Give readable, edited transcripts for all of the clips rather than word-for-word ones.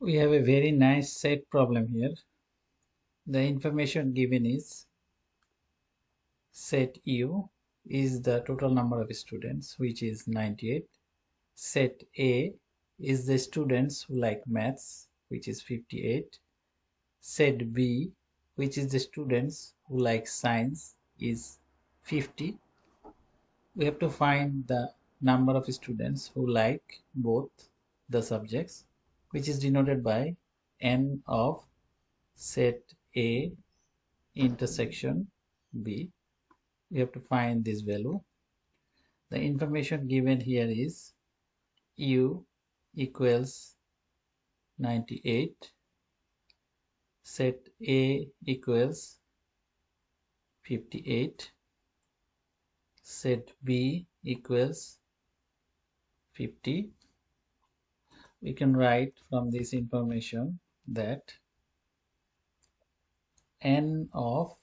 We have a very nice set problem here. The information given is set U is the total number of students, which is 98. Set A is the students who like maths, which is 58. Set B, which is the students who like science, is 50. We have to find the number of students who like both the subjects, which is denoted by n of set A intersection B. We have to find this value. The information given here is U equals 98, set A equals 58, set B equals 50. We can write from this information that n of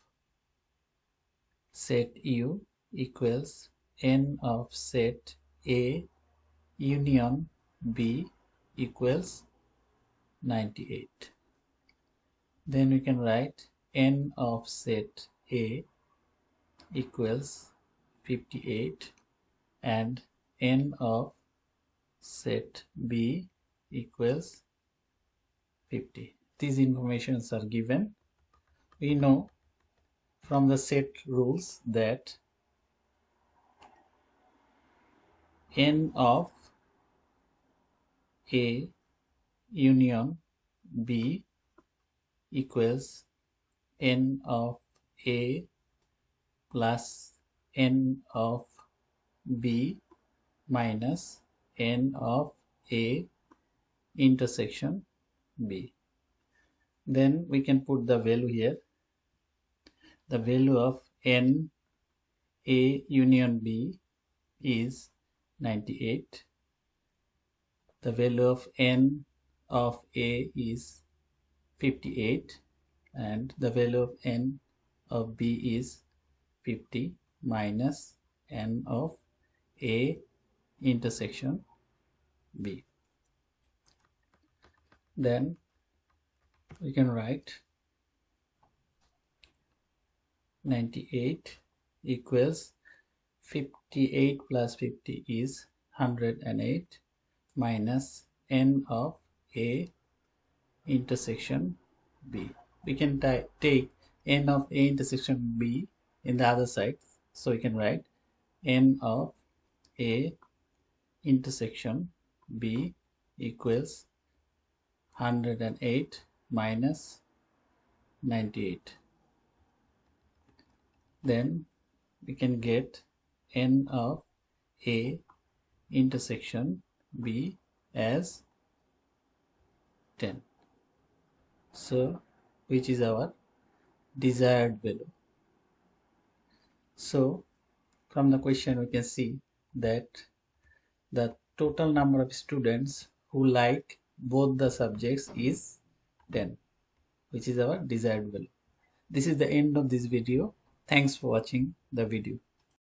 set U equals n of set A union B equals 98. Then we can write n of set A equals 58 and n of set B equals 50. These informations are given. We know from the set rules that n of A union B equals n of A plus n of B minus n of A intersection B. Then we can put the value here. The value of n A union B is 98. The value of n of A is 58 and the value of n of B is 50 minus n of A intersection B. Then we can write 98 equals 58 plus 50 is 108 minus n of A intersection B. We can take n of A intersection B in the other side, so we can write n of A intersection B equals 108 minus 98. Then we can get n of A intersection B as 10. So which is our desired value. So from the question we can see that the total number of students who like both the subjects is 10, which is our desired value. This is the end of this video. Thanks for watching the video.